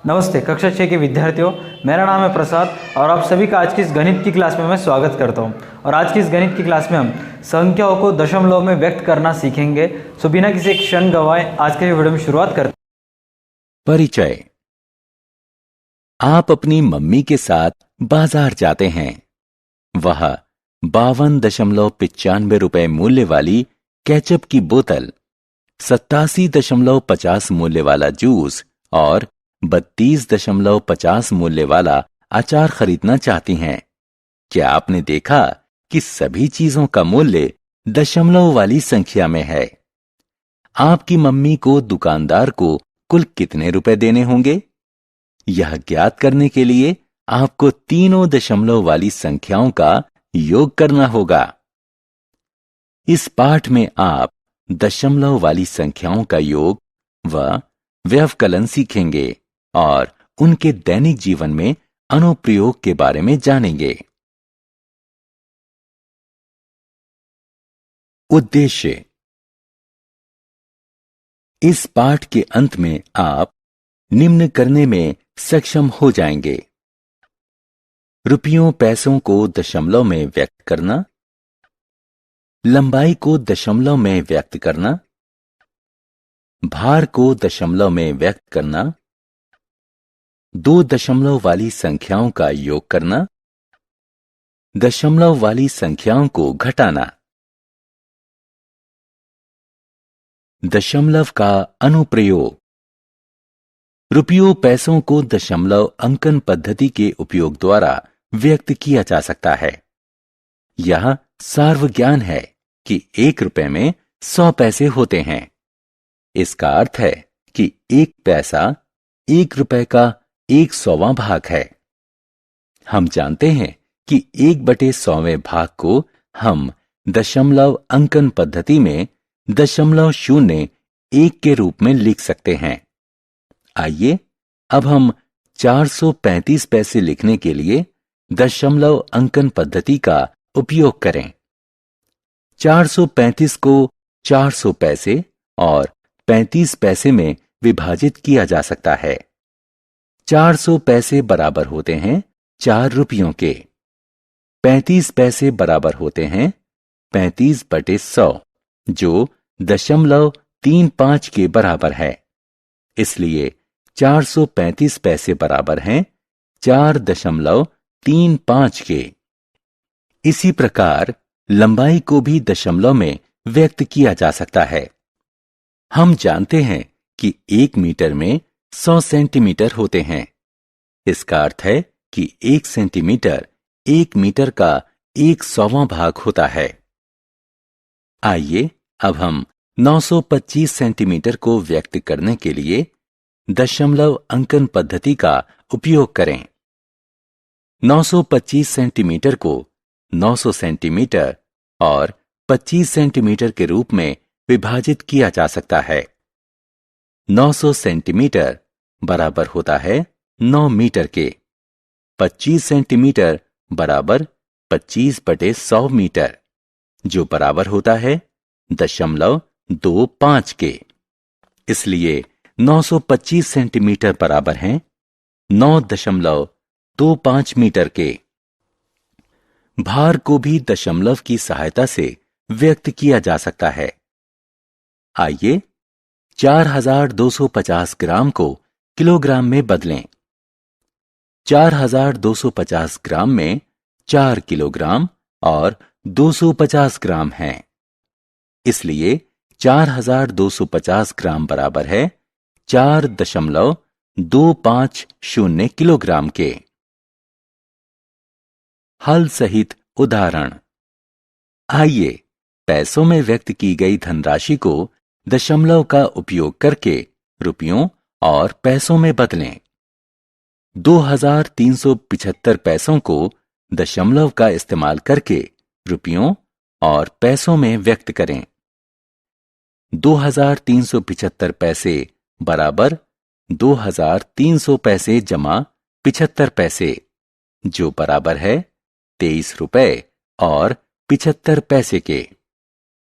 नमस्ते कक्षा 6 के विद्यार्थियों, मेरा नाम है प्रसाद और आप सभी का आज की इस गणित की क्लास में मैं स्वागत करता हूं। और आज की इस गणित की क्लास में हम संख्याओं को दशमलव में व्यक्त करना सीखेंगे। सो बिना किसी क्षण गवाए आज के वीडियो में शुरुआत करते हैं। परिचय। आप अपनी मम्मी के साथ बाजार जाते हैं। वह 52.95 मूल्य वाली केचप की बोतल, 87.50 मूल्य वाला जूस और 32.50 मूल्य वाला अचार खरीदना चाहती हैं। क्या आपने देखा कि सभी चीजों का मूल्य दशमलव वाली संख्या में है? आपकी मम्मी को दुकानदार को कुल कितने रुपए देने होंगे? यह ज्ञात करने के लिए आपको तीनों दशमलव वाली संख्याओं का योग करना होगा। इस पाठ में आप दशमलव वाली संख्याओं का योग व व्यवकलन सीखेंगे और उनके दैनिक जीवन में अनुप्रयोग के बारे में जानेंगे। उद्देश्य। इस पाठ के अंत में आप निम्न करने में सक्षम हो जाएंगे: रुपयों पैसों को दशमलव में व्यक्त करना, लंबाई को दशमलव में व्यक्त करना, भार को दशमलव में व्यक्त करना, दो दशमलव वाली संख्याओं का योग करना, दशमलव वाली संख्याओं को घटाना। दशमलव का अनुप्रयोग। रुपयों पैसों को दशमलव अंकन पद्धति के उपयोग द्वारा व्यक्त किया जा सकता है। यह सार्वज्ञान है कि 1 रुपए में 100 पैसे होते हैं। इसका अर्थ है कि 1 पैसा 1 रुपए का 100वां भाग है। हम जानते हैं कि 1/100वें भाग को हम दशमलव अंकन पद्धति में 0.01 के रूप में लिख सकते हैं। आइए अब हम 435 पैसे लिखने के लिए दशमलव अंकन पद्धति का उपयोग करें। 435 को 400 पैसे और 35 पैसे में विभाजित किया जा सकता है। 400 पैसे बराबर होते हैं 4 रुपयों के। 35 पैसे बराबर होते हैं 35/100, जो 0.35 के बराबर है। इसलिए 435 पैसे बराबर हैं 4.35 के। इसी प्रकार लंबाई को भी दशमलव में व्यक्त किया जा सकता है। हम जानते हैं कि 1 मीटर में 100 सेंटीमीटर होते हैं। इसका अर्थ है कि 1 सेंटीमीटर 1 मीटर का 100वां भाग होता है। आइए अब हम 925 सेंटीमीटर को व्यक्त करने के लिए दशमलव अंकन पद्धति का उपयोग करें। 925 सेंटीमीटर को 900 सेंटीमीटर और 25 सेंटीमीटर के रूप में विभाजित किया जा सकता है। 900 सेंटीमीटर बराबर होता है 9 मीटर के। 25 सेंटीमीटर बराबर 25/100 मीटर, जो बराबर होता है 0.25 के। इसलिए 925 सेंटीमीटर बराबर हैं 9.25 मीटर के। भार को भी दशमलव की सहायता से व्यक्त किया जा सकता है। आइए 4250 ग्राम को किलोग्राम में बदलें। 4250 ग्राम में 4 किलोग्राम और 250 ग्राम हैं। इसलिए 4250 ग्राम बराबर है 4.250 किलोग्राम के। हल सहित उदाहरण। आइए पैसों में व्यक्त की गई धनराशि को दशमलव का उपयोग करके रुपयों और पैसों में बदलें। 2375 पैसों को दशमलव का इस्तेमाल करके रुपयों और पैसों में व्यक्त करें। 2375 पैसे बराबर 2300 पैसे जमा 75 पैसे, जो बराबर है 23 रुपए और 75 पैसे के।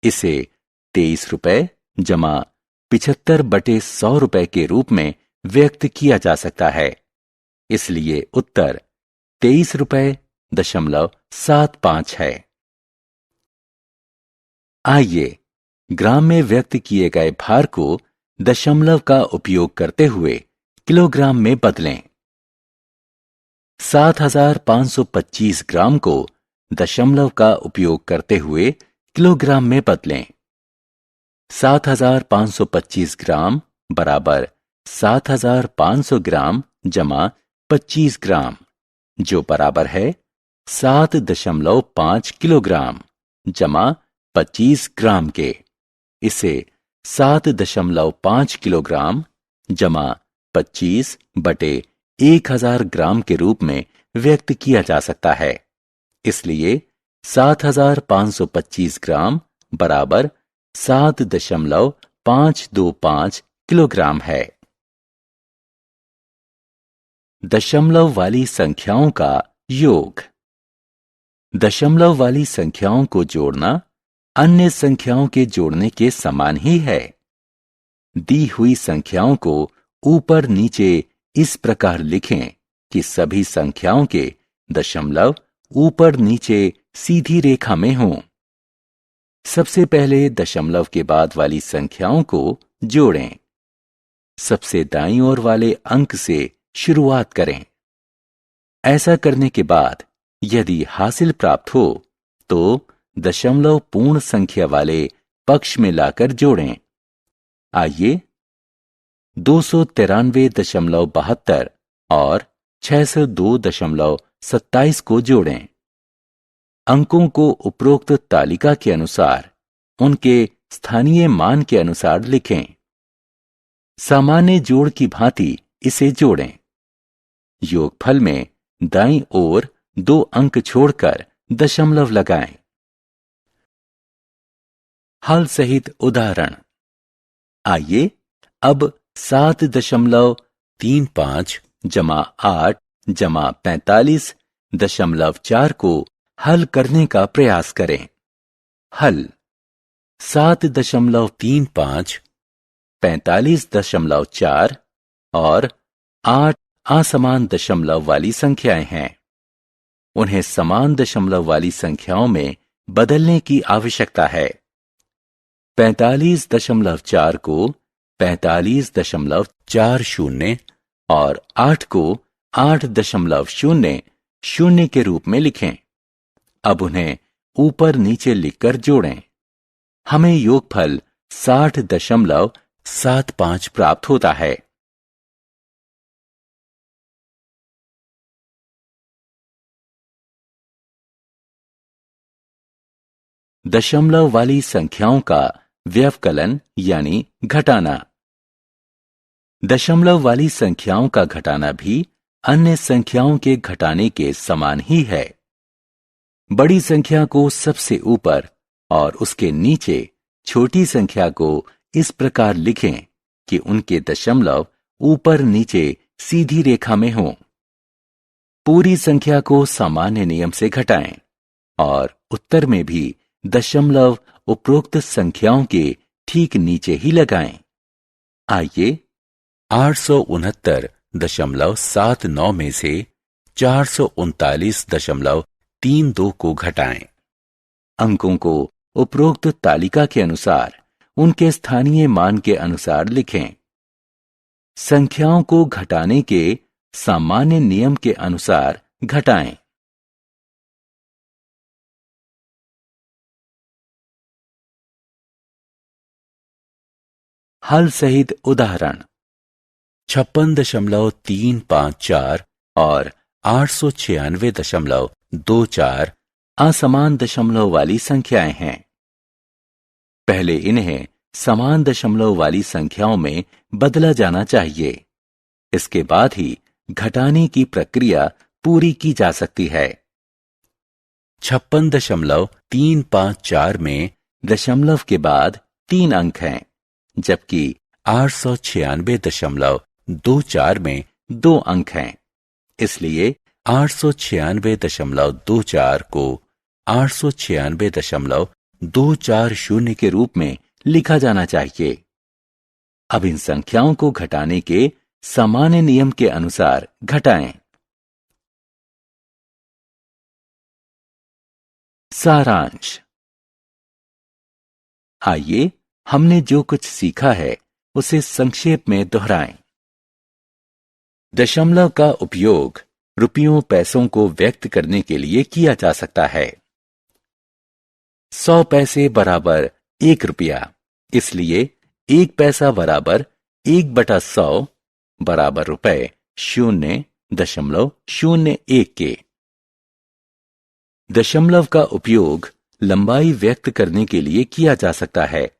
इसे 23 रुपए जमा 75/100 रुपए के रूप में व्यक्त किया जा सकता है। इसलिए उत्तर 23.75 है। आइए ग्राम में व्यक्त किए गए भार को दशमलव का उपयोग करते हुए किलोग्राम में बदलें। 7525 ग्राम को दशमलव का उपयोग करते हुए किलोग्राम में बदलें। 7525 ग्राम बराबर 7500 ग्राम जमा 25 ग्राम, जो बराबर है 7.5 किलोग्राम जमा 25 ग्राम के। इसे 7.5 किलोग्राम जमा 25 बटे 1000 ग्राम के रूप में व्यक्त किया जा सकता है। इसलिए 7525 ग्राम बराबर 7.525 किलोग्राम है। दशमलव वाली संख्याओं का योग। दशमलव वाली संख्याओं को जोड़ना अन्य संख्याओं के जोड़ने के समान ही है। दी हुई संख्याओं को ऊपर नीचे इस प्रकार लिखें कि सभी संख्याओं के दशमलव ऊपर नीचे सीधी रेखा में हों। सबसे पहले दशमलव के बाद वाली संख्याओं को जोड़ें। सबसे दाईं ओर वाले अंक से शुरुआत करें। ऐसा करने के बाद यदि हासिल प्राप्त हो तो दशमलव पूर्ण संख्या वाले पक्ष में लाकर जोड़ें। आइए 293.72 और 602.27 को जोड़ें। अंकों को उपरोक्त तालिका के अनुसार उनके स्थानीय मान के अनुसार लिखें। सामान्य जोड़ की भांति इसे जोड़ें। योगफल में दाईं ओर 2 अंक छोड़कर दशमलव लगाएं। हल सहित उदाहरण। आइए अब 7.35 जमा 8 जमा 45.4 को हल करने का प्रयास करें। हल 7.35, 45.4 और 8 असमान दशमलव वाली संख्याएं हैं। उन्हें समान दशमलव वाली संख्याओं में बदलने की आवश्यकता है। 45.4 को 45.40 और 8 को 8.00 के रूप में लिखें। अब उन्हें ऊपर नीचे लिखकर जोड़ें। हमें योगफल 60.75 प्राप्त होता है। दशमलव वाली संख्याओं का व्यवकलन यानी घटाना। दशमलव वाली संख्याओं का घटाना भी अन्य संख्याओं के घटाने के समान ही है। बड़ी संख्या को सबसे ऊपर और उसके नीचे छोटी संख्या को इस प्रकार लिखें कि उनके दशमलव ऊपर नीचे सीधी रेखा में हों। पूरी संख्या को सामान्य नियम से घटाएं और उत्तर में भी दशमलव उपरोक्त संख्याओं के ठीक नीचे ही लगाएं। आइए 869.79 में से 439.32 को घटाएं। अंकों को उपरोक्त तालिका के अनुसार उनके स्थानीय मान के अनुसार लिखें। संख्याओं को घटाने के सामान्य नियम के अनुसार घटाएं। हल सहित उदाहरण। 56.354 और 896.24 असमान दशमलव वाली संख्याएं हैं। पहले इन्हें समान दशमलव वाली संख्याओं में बदला जाना चाहिए। इसके बाद ही घटाने की प्रक्रिया पूरी की जा सकती है। 56.354 में दशमलव के बाद 3 अंक हैं, जबकि 896.24 में 2 अंक हैं। इसलिए 896.24 को 896.240 के रूप में लिखा जाना चाहिए। अब इन संख्याओं को घटाने के सामान्य नियम के अनुसार घटाएं। सारांश। आइए हमने जो कुछ सीखा है उसे संक्षेप में दोहराएं। दशमलव का उपयोग रुपयों पैसों को व्यक्त करने के लिए किया जा सकता है। 100 पैसे बराबर 1 रुपया, इसलिए 1 पैसा बराबर 1/100 बराबर रुपए 0.01 के। दशमलव का उपयोग लंबाई व्यक्त करने के लिए किया जा सकता है।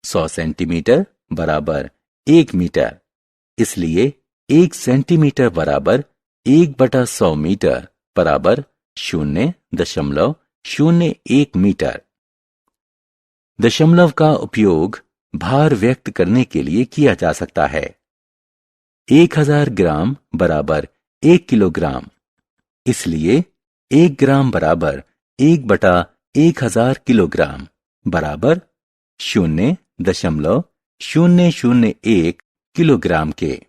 100 सेंटीमीटर बराबर 1 मीटर, इसलिए 1 सेंटीमीटर बराबर 1/100 मीटर बराबर 0.01 मीटर। दशमलव का उपयोग भार व्यक्त करने के लिए किया जा सकता है। 1000 ग्राम बराबर 1 किलोग्राम, इसलिए 1 ग्राम बराबर 1/1000 किलोग्राम बराबर 0.001 किलोग्राम के।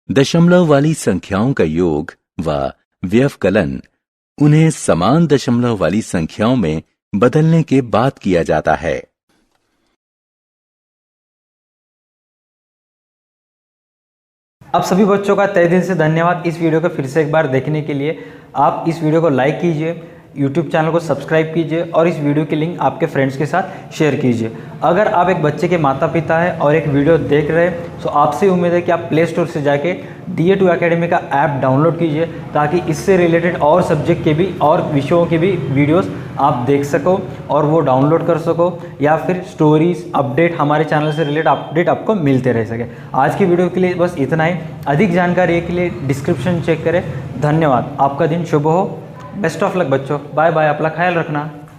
दशमलव वाली संख्याओं का योग व व्यवकलन उन्हें समान दशमलव वाली संख्याओं में बदलने के बाद किया जाता है। आप सभी बच्चों का तहे दिल से धन्यवाद इस वीडियो को फिर से एक बार देखने के लिए। आप इस वीडियो को लाइक कीजिए, YouTube चैनल को सब्सक्राइब कीजिए और इस वीडियो की लिंक आपके फ्रेंड्स के साथ शेयर कीजिए। अगर आप एक बच्चे के माता पिता हैं और एक वीडियो देख रहे हैं तो आपसे उम्मीद है कि आप प्ले स्टोर से जाके DA2 एकेडमी का ऐप डाउनलोड कीजिए, ताकि इससे रिलेटेड और सब्जेक्ट के भी और विषयों के भी वीडियोस आप देख सको और वो डाउनलोड कर सको, या फिर स्टोरीज अपडेट हमारे चैनल से रिलेटेड अपडेट आपको मिलते रह सके। आज की वीडियो के लिए बस इतना ही। अधिक जानकारी के लिए डिस्क्रिप्शन चेक करें। धन्यवाद। आपका दिन शुभ हो। बेस्ट ऑफ लक बच्चों। Bye bye. अपना ख्याल रखना।